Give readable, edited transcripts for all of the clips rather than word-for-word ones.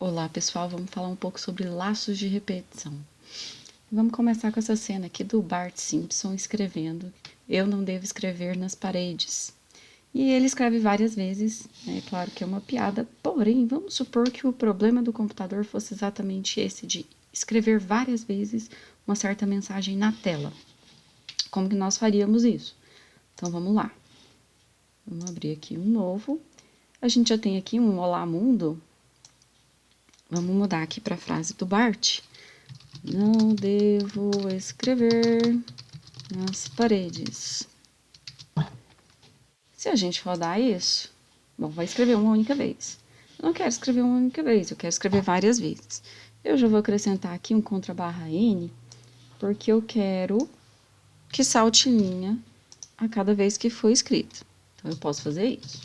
Olá pessoal, vamos falar um pouco sobre laços de repetição. Vamos começar com essa cena aqui do Bart Simpson escrevendo "Eu não devo escrever nas paredes". E ele escreve várias vezes, é claro que é uma piada, porém vamos supor que o problema do computador fosse exatamente esse, de escrever várias vezes uma certa mensagem na tela. Como que nós faríamos isso? Então vamos lá. Vamos abrir aqui um novo. A gente já tem aqui um Olá Mundo. Vamos mudar aqui para a frase do Bart. Não devo escrever nas paredes. Se a gente rodar isso, bom, vai escrever uma única vez. Eu não quero escrever uma única vez, eu quero escrever várias vezes. Eu já vou acrescentar aqui um _N, porque eu quero que salte linha a cada vez que for escrito. Então, eu posso fazer isso.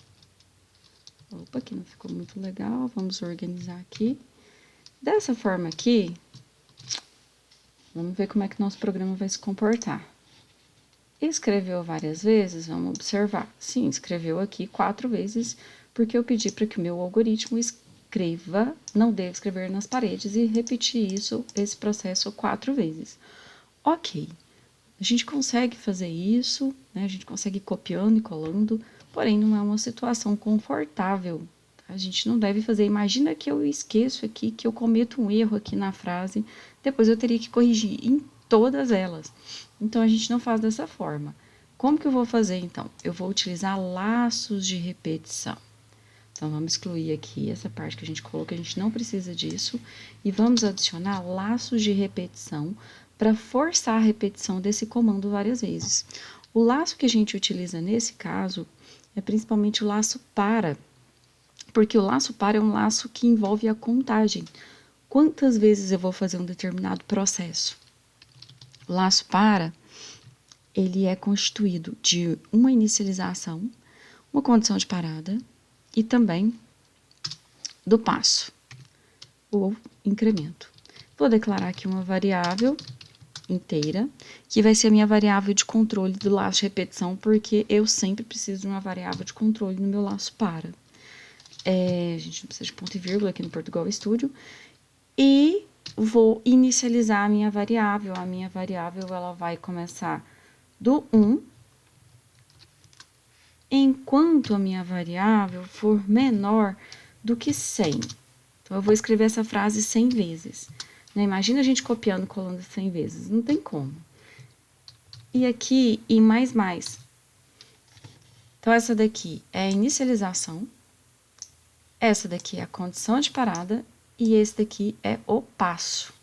Opa, aqui não ficou muito legal, vamos organizar aqui. Dessa forma aqui, vamos ver como é que nosso programa vai se comportar. Escreveu várias vezes? Vamos observar. Sim, escreveu aqui 4 vezes, porque eu pedi para que o meu algoritmo escreva, não deve escrever nas paredes, e repetir esse processo 4 vezes. Ok, a gente consegue fazer isso, né? A gente consegue ir copiando e colando, porém não é uma situação confortável. Tá? A gente não deve fazer. Imagina que eu esqueço aqui, que eu cometo um erro aqui na frase, depois eu teria que corrigir em todas elas. Então, a gente não faz dessa forma. Como que eu vou fazer, então? Eu vou utilizar laços de repetição. Então, vamos excluir aqui essa parte que a gente colocou, a gente não precisa disso. E vamos adicionar laços de repetição para forçar a repetição desse comando várias vezes. O laço que a gente utiliza nesse caso é principalmente o laço para, porque o laço para é um laço que envolve a contagem. Quantas vezes eu vou fazer um determinado processo? O laço para, ele é constituído de uma inicialização, uma condição de parada e também do passo, ou incremento. Vou declarar aqui uma variável inteira, que vai ser a minha variável de controle do laço de repetição, porque eu sempre preciso de uma variável de controle no meu laço para. A gente não precisa de ponto e vírgula aqui no Portugal Studio. E vou inicializar a minha variável. A minha variável, ela vai começar do 1, enquanto a minha variável for menor do que 100. Então, eu vou escrever essa frase 100 vezes. Né? Imagina a gente copiando e colando 100 vezes. Não tem como. E aqui, em mais. Então, essa daqui é a inicialização. Essa daqui é a condição de parada. E esse daqui é o passo.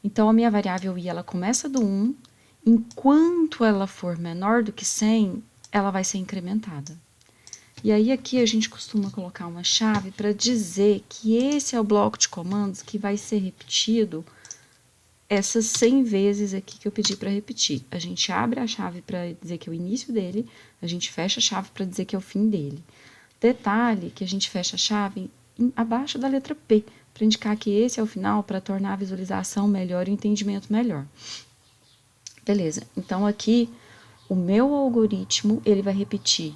Então, a minha variável i, ela começa do 1. Enquanto ela for menor do que 100, ela vai ser incrementada. E aí, aqui a gente costuma colocar uma chave para dizer que esse é o bloco de comandos que vai ser repetido essas 100 vezes aqui que eu pedi para repetir. A gente abre a chave para dizer que é o início dele, a gente fecha a chave para dizer que é o fim dele. Detalhe que a gente fecha a chave abaixo da letra P, para indicar que esse é o final, para tornar a visualização melhor e o entendimento melhor. Beleza, então aqui o meu algoritmo, ele vai repetir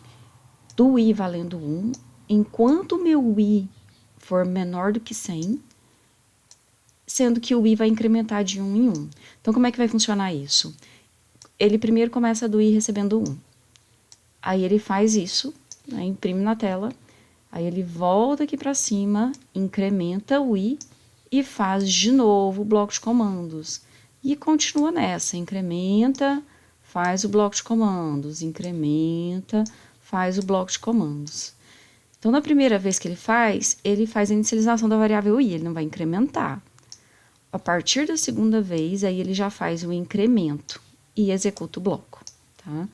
do i valendo 1, enquanto o meu i for menor do que 100, sendo que o i vai incrementar de 1 em 1. Então, como é que vai funcionar isso? Ele primeiro começa do i recebendo 1. Aí ele faz isso, né, imprime na tela, aí ele volta aqui para cima, incrementa o i e faz de novo o bloco de comandos. E continua nessa, incrementa, faz o bloco de comandos, incrementa, faz o bloco de comandos. Então, na primeira vez que ele faz a inicialização da variável i, ele não vai incrementar. A partir da segunda vez, aí ele já faz o incremento e executa o bloco, tá?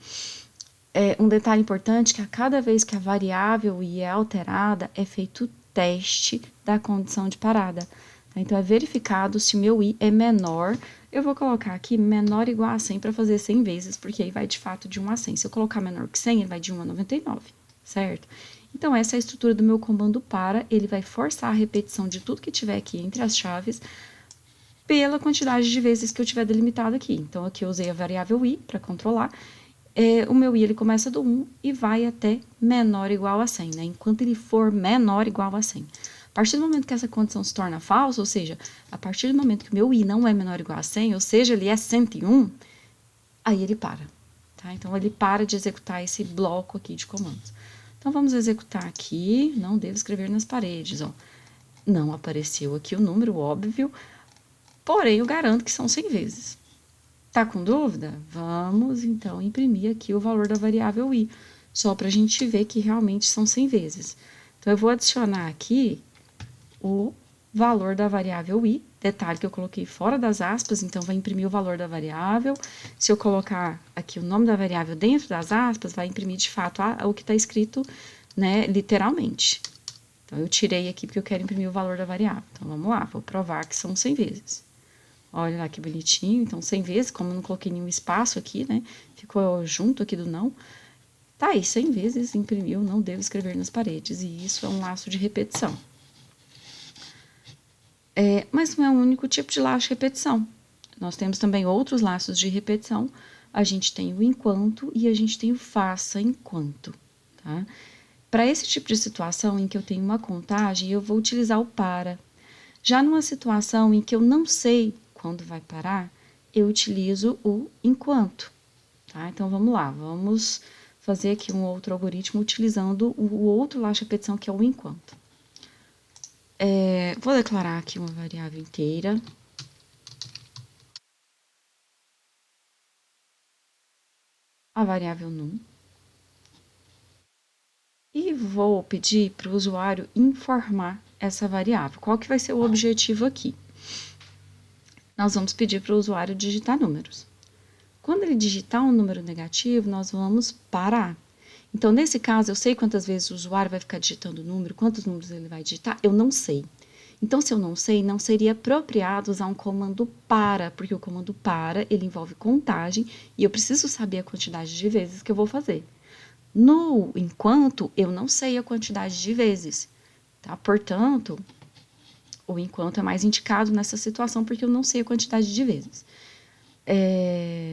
Um detalhe importante que a cada vez que a variável i é alterada, é feito o teste da condição de parada. Tá? Então, é verificado se o meu i é menor. Eu vou colocar aqui menor igual a 100 para fazer 100 vezes, porque aí vai de fato de 1 a 100. Se eu colocar menor que 100, ele vai de 1 a 99, certo? Então, essa é a estrutura do meu comando para. Ele vai forçar a repetição de tudo que tiver aqui entre as chaves, pela quantidade de vezes que eu tiver delimitado aqui. Então, aqui eu usei a variável i para controlar. O meu i, ele começa do 1 e vai até menor ou igual a 100, né? Enquanto ele for menor ou igual a 100. partir do momento que essa condição se torna falsa, ou seja, a partir do momento que o meu i não é menor ou igual a 100, ou seja, ele é 101, aí ele para. Tá? Então, ele para de executar esse bloco aqui de comandos. Então, vamos executar aqui, não devo escrever nas paredes, ó. Não apareceu aqui o número, óbvio, porém, eu garanto que são 100 vezes. Tá com dúvida? Vamos, então, imprimir aqui o valor da variável i, só para a gente ver que realmente são 100 vezes. Então, eu vou adicionar aqui o valor da variável i, detalhe que eu coloquei fora das aspas, então vai imprimir o valor da variável. Se eu colocar aqui o nome da variável dentro das aspas, vai imprimir de fato o que está escrito, né, literalmente. Então, eu tirei aqui porque eu quero imprimir o valor da variável. Então, vamos lá, vou provar que são 100 vezes. Olha lá que bonitinho, então 100 vezes, como eu não coloquei nenhum espaço aqui, né, ficou junto aqui do não. Tá aí, 100 vezes imprimiu, não devo escrever nas paredes, e isso é um laço de repetição. Mas não é o único tipo de laço de repetição. Nós temos também outros laços de repetição. A gente tem o enquanto e a gente tem o faça enquanto, tá? Para esse tipo de situação em que eu tenho uma contagem, eu vou utilizar o para. Já numa situação em que eu não sei quando vai parar, eu utilizo o enquanto, tá? Então, vamos lá, vamos fazer aqui um outro algoritmo utilizando o outro laço de repetição, que é o enquanto. Vou declarar aqui uma variável inteira. A variável num. E vou pedir para o usuário informar essa variável. Qual que vai ser o objetivo aqui? Nós vamos pedir para o usuário digitar números. Quando ele digitar um número negativo, nós vamos parar. Então, nesse caso, eu sei quantas vezes o usuário vai ficar digitando o número, quantos números ele vai digitar, eu não sei. Então, se eu não sei, não seria apropriado usar um comando para, porque o comando para, ele envolve contagem e eu preciso saber a quantidade de vezes que eu vou fazer. No enquanto, eu não sei a quantidade de vezes, tá? Portanto, o enquanto é mais indicado nessa situação, porque eu não sei a quantidade de vezes.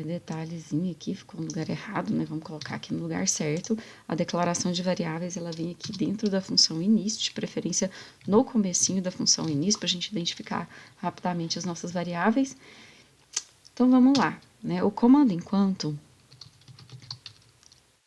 Detalhezinho aqui, ficou no lugar errado, né? Vamos colocar aqui no lugar certo. A declaração de variáveis, ela vem aqui dentro da função início, de preferência no comecinho da função início, para a gente identificar rapidamente as nossas variáveis. Então, vamos lá, né? O comando enquanto,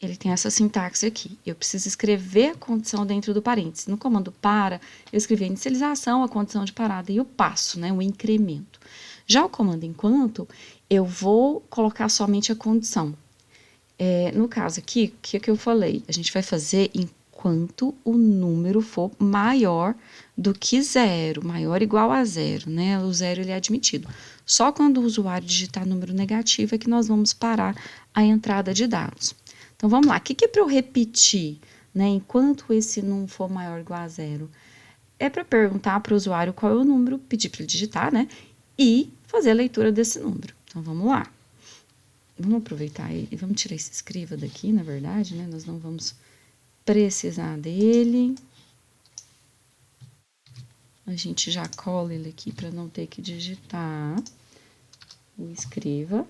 ele tem essa sintaxe aqui. Eu preciso escrever a condição dentro do parênteses. No comando para, eu escrevi a inicialização, a condição de parada e o passo, né? O incremento. Já o comando enquanto, eu vou colocar somente a condição. No caso aqui, o que eu falei? A gente vai fazer enquanto o número for maior do que zero, maior ou igual a zero, né? O zero ele é admitido. Só quando o usuário digitar número negativo é que nós vamos parar a entrada de dados. Então, vamos lá. O que é para eu repetir, né? Enquanto esse não for maior ou igual a zero? É para perguntar para o usuário qual é o número, pedir para ele digitar, né? E fazer a leitura desse número. Então, vamos lá. Vamos aproveitar e vamos tirar esse escriva daqui, na verdade, né? Nós não vamos precisar dele. A gente já cola ele aqui para não ter que digitar o escriva.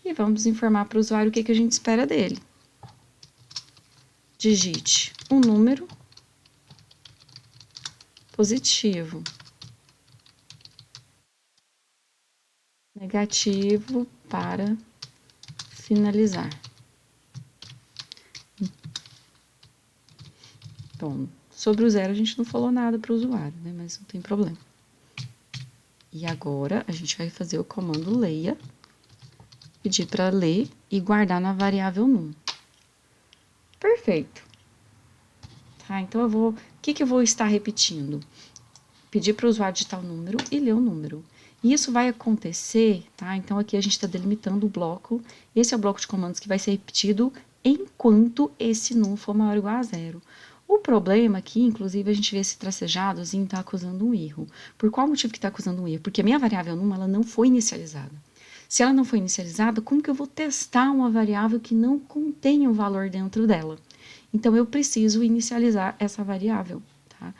E vamos informar para o usuário o que a gente espera dele. Digite um número positivo, negativo para finalizar. Bom, sobre o zero a gente não falou nada para o usuário, né? Mas não tem problema. E agora a gente vai fazer o comando leia, pedir para ler e guardar na variável num. Perfeito. Tá, então eu vou... O que eu vou estar repetindo? Pedir para o usuário digitar o número e ler o número. E isso vai acontecer, tá? Então, aqui a gente está delimitando o bloco. Esse é o bloco de comandos que vai ser repetido enquanto esse num for maior ou igual a zero. O problema aqui, inclusive, a gente vê esse tracejadozinho está acusando um erro. Por qual motivo que está acusando um erro? Porque a minha variável num, ela não foi inicializada. Se ela não foi inicializada, como que eu vou testar uma variável que não contém um valor dentro dela? Então, eu preciso inicializar essa variável, tá?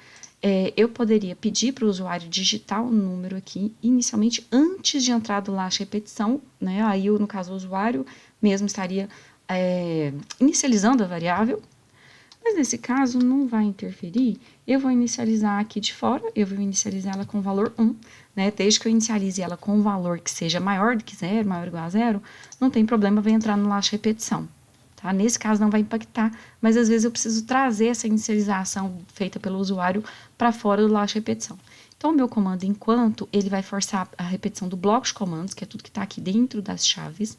Eu poderia pedir para o usuário digitar o número aqui, inicialmente, antes de entrar do laço de repetição, né? Aí, no caso, o usuário mesmo estaria inicializando a variável, Mas nesse caso não vai interferir, eu vou inicializar aqui de fora, eu vou inicializar ela com o valor 1, né? Desde que eu inicialize ela com um valor que seja maior do que zero, maior ou igual a zero, não tem problema, vai entrar no laço de repetição. Tá? Nesse caso não vai impactar, mas às vezes eu preciso trazer essa inicialização feita pelo usuário para fora do laço de repetição. Então, o meu comando enquanto, ele vai forçar a repetição do bloco de comandos, que é tudo que está aqui dentro das chaves,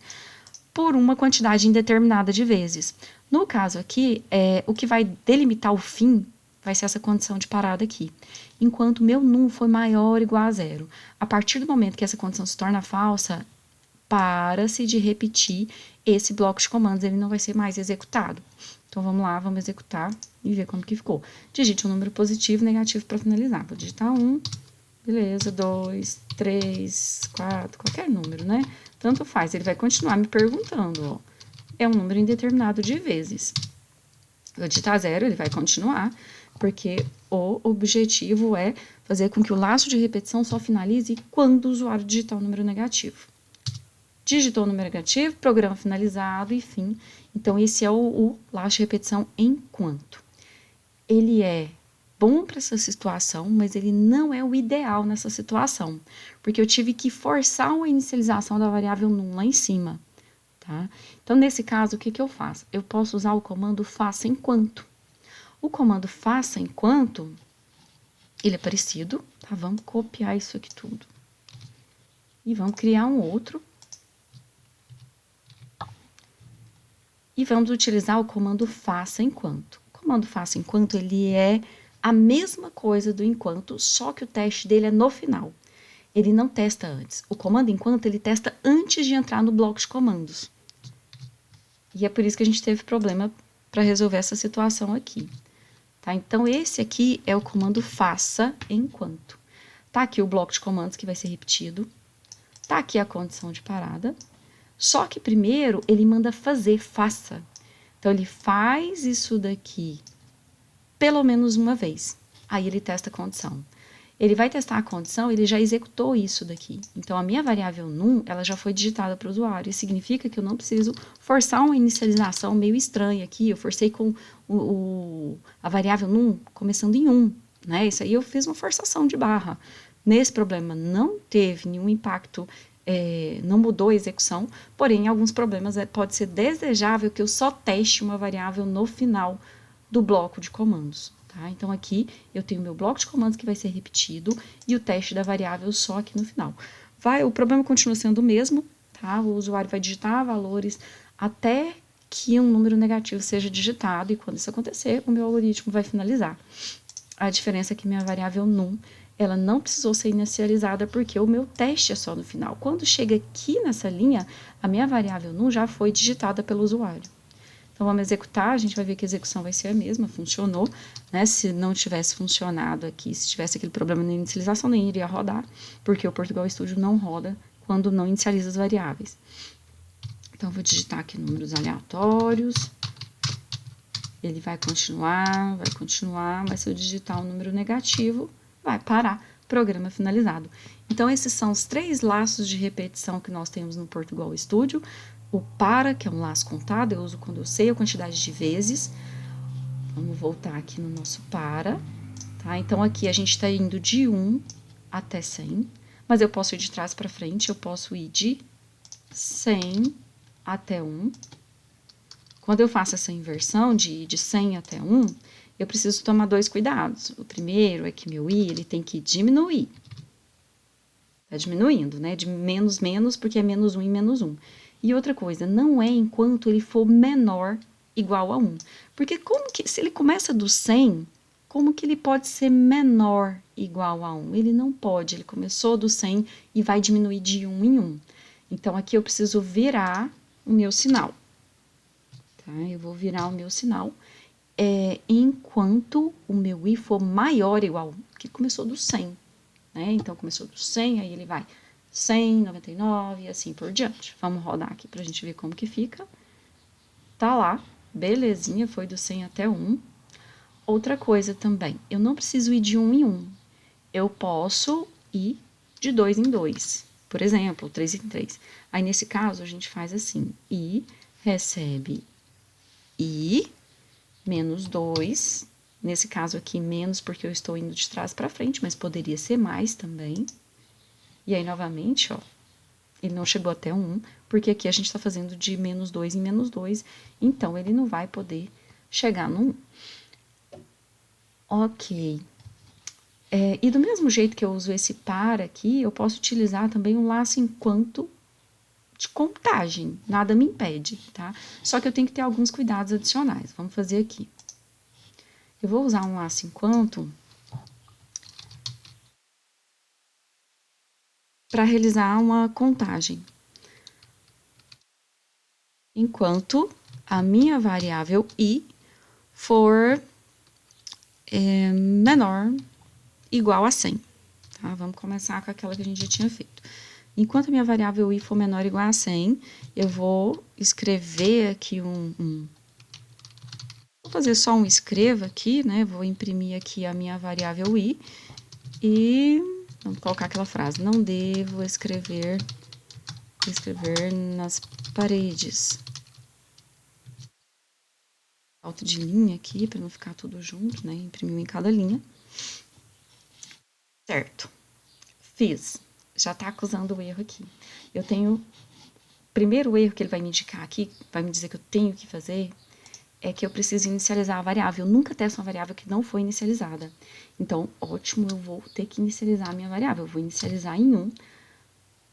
por uma quantidade indeterminada de vezes. No caso aqui, o que vai delimitar o fim vai ser essa condição de parada aqui. Enquanto meu num for maior ou igual a zero. A partir do momento que essa condição se torna falsa, para-se de repetir esse bloco de comandos, ele não vai ser mais executado. Então, vamos lá, vamos executar e ver como que ficou. Digite um número positivo e negativo para finalizar. Vou digitar 1, beleza, 2, 3, 4, qualquer número, né? Tanto faz, ele vai continuar me perguntando, ó. É um número indeterminado de vezes. Vou digitar 0, ele vai continuar, porque o objetivo é fazer com que o laço de repetição só finalize quando o usuário digitar o número negativo. Digitou o número negativo, programa finalizado e fim. Então, esse é o laço de repetição enquanto. Ele é bom para essa situação, mas ele não é o ideal nessa situação, porque eu tive que forçar uma inicialização da variável num lá em cima, tá? Então, nesse caso, o que que eu faço? Eu posso usar o comando faça enquanto. O comando faça enquanto, ele é parecido, tá? Vamos copiar isso aqui tudo. E vamos criar um outro. E vamos utilizar o comando faça enquanto. O comando faça enquanto, ele é a mesma coisa do enquanto, só que o teste dele é no final. Ele não testa antes. O comando enquanto, ele testa antes de entrar no bloco de comandos. E é por isso que a gente teve problema para resolver essa situação aqui. Tá? Então, esse aqui é o comando faça enquanto. Tá aqui o bloco de comandos que vai ser repetido. Tá aqui a condição de parada. Só que primeiro ele manda fazer, faça. Então, ele faz isso daqui pelo menos uma vez. Aí ele testa a condição. Ele vai testar a condição, ele já executou isso daqui. Então, a minha variável num, ela já foi digitada para o usuário. Isso significa que eu não preciso forçar uma inicialização meio estranha aqui. Eu forcei com a variável num começando em 1, né? Isso aí eu fiz uma forçação de barra. Nesse problema não teve nenhum impacto, não mudou a execução, porém, em alguns problemas pode ser desejável que eu só teste uma variável no final do bloco de comandos. Tá? Então, aqui eu tenho meu bloco de comandos que vai ser repetido e o teste da variável só aqui no final. O problema continua sendo o mesmo, tá? O usuário vai digitar valores até que um número negativo seja digitado e quando isso acontecer, o meu algoritmo vai finalizar. A diferença é que minha variável num, ela não precisou ser inicializada porque o meu teste é só no final. Quando chega aqui nessa linha, a minha variável num já foi digitada pelo usuário. Então, vamos executar, a gente vai ver que a execução vai ser a mesma, funcionou, né? Se não tivesse funcionado aqui, se tivesse aquele problema na inicialização, nem iria rodar, porque o Portugal Studio não roda quando não inicializa as variáveis. Então, vou digitar aqui números aleatórios, ele vai continuar, mas se eu digitar um número negativo, vai parar, programa finalizado. Então, esses são os 3 laços de repetição que nós temos no Portugal Studio. O para, que é um laço contado, eu uso quando eu sei a quantidade de vezes. Vamos voltar aqui no nosso para, tá? Então, aqui a gente está indo de 1 até 100, mas eu posso ir de trás para frente, eu posso ir de 100 até 1. Quando eu faço essa inversão de 100 até 1, eu preciso tomar 2 cuidados. O primeiro é que meu i, ele tem que diminuir. Tá diminuindo, né? De menos, menos, porque é menos 1 e menos 1. E outra coisa, não é enquanto ele for menor igual a 1. Porque como que, se ele começa do 100, como que ele pode ser menor igual a 1? Ele não pode, ele começou do 100 e vai diminuir de 1 em 1. Então, aqui eu preciso virar o meu sinal. Tá? Eu vou virar o meu sinal enquanto o meu i for maior ou igual a 1, que começou do 100. Né? Então, começou do 100, aí ele vai 100, 99 e assim por diante. Vamos rodar aqui pra gente ver como que fica. Tá lá, belezinha, foi do 100 até 1. Outra coisa também, eu não preciso ir de 1 em 1. Eu posso ir de 2 em 2, por exemplo, 3 em 3. Aí, nesse caso, a gente faz assim, i recebe i menos 2. Nesse caso aqui, menos porque eu estou indo de trás para frente, mas poderia ser mais também. E aí, novamente, ó, ele não chegou até 1, porque aqui a gente está fazendo de menos 2 em menos 2, então ele não vai poder chegar no 1. Ok. E do mesmo jeito que eu uso esse para aqui, eu posso utilizar também um laço enquanto de contagem, nada me impede, tá? Só que eu tenho que ter alguns cuidados adicionais. Vamos fazer aqui. Eu vou usar um laço enquanto para realizar uma contagem. Enquanto a minha variável i for menor, igual a 100. Tá? Vamos começar com aquela que a gente já tinha feito. Enquanto a minha variável i for menor ou igual a 100, eu vou escrever aqui vou fazer só um escreva aqui, né? Vou imprimir aqui a minha variável i e vamos colocar aquela frase: não devo escrever nas paredes. Alto de linha aqui, para não ficar tudo junto, né? Imprimiu em cada linha. Certo. Fiz. Já tá acusando o erro aqui. Eu tenho... Primeiro erro que ele vai me indicar aqui, vai me dizer que eu tenho que fazer, é que eu preciso inicializar a variável. Eu nunca testo uma variável que não foi inicializada. Então, ótimo, eu vou ter que inicializar a minha variável. Eu vou inicializar em 1,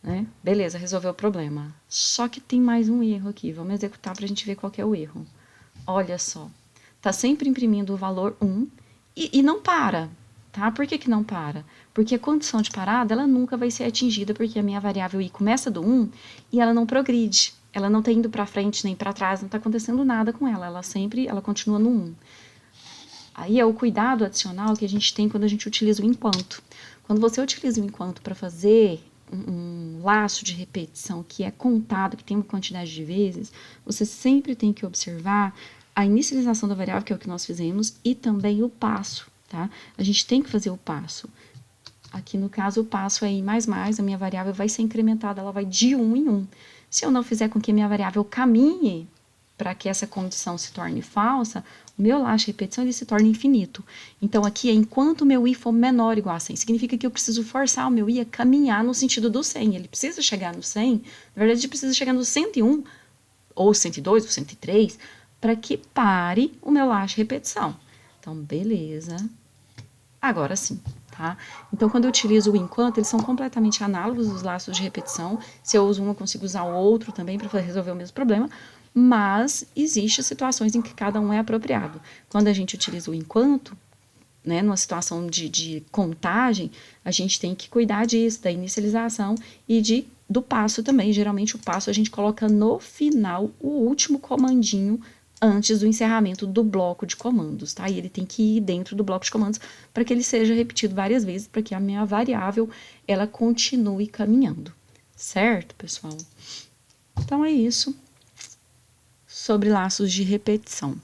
né? Beleza, resolveu o problema. Só que tem mais um erro aqui. Vamos executar pra gente ver qual que é o erro. Olha só. Tá sempre imprimindo o valor 1 e não para, tá? Por que que não para? Porque a condição de parada, ela nunca vai ser atingida, porque a minha variável i começa do 1 e ela não progride. Ela não tá indo para frente nem para trás, não tá acontecendo nada com ela. Ela continua no 1. Aí é o cuidado adicional que a gente tem quando a gente utiliza o enquanto. Quando você utiliza o enquanto para fazer um laço de repetição que é contado, que tem uma quantidade de vezes, você sempre tem que observar a inicialização da variável, que é o que nós fizemos, e também o passo, tá? A gente tem que fazer o passo. Aqui, no caso, o passo é i mais, a minha variável vai ser incrementada, ela vai de 1 em 1. Se eu não fizer com que a minha variável caminhe para que essa condição se torne falsa, o meu laço de repetição ele se torna infinito. Então, aqui é enquanto o meu i for menor ou igual a 100. Significa que eu preciso forçar o meu i a caminhar no sentido do 100. Ele precisa chegar no 100, na verdade, ele precisa chegar no 101, ou 102, ou 103, para que pare o meu laço de repetição. Então, beleza. Agora sim, tá? Então, quando eu utilizo o enquanto, eles são completamente análogos os laços de repetição. Se eu uso um, eu consigo usar o outro também para resolver o mesmo problema, mas existem situações em que cada um é apropriado. Quando a gente utiliza o enquanto, né, numa situação de contagem, a gente tem que cuidar disso, da inicialização e do passo também. Geralmente, o passo a gente coloca no final, o último comandinho antes do encerramento do bloco de comandos, tá? E ele tem que ir dentro do bloco de comandos para que ele seja repetido várias vezes, para que a minha variável, ela continue caminhando, certo, pessoal? Então, é isso sobre laços de repetição.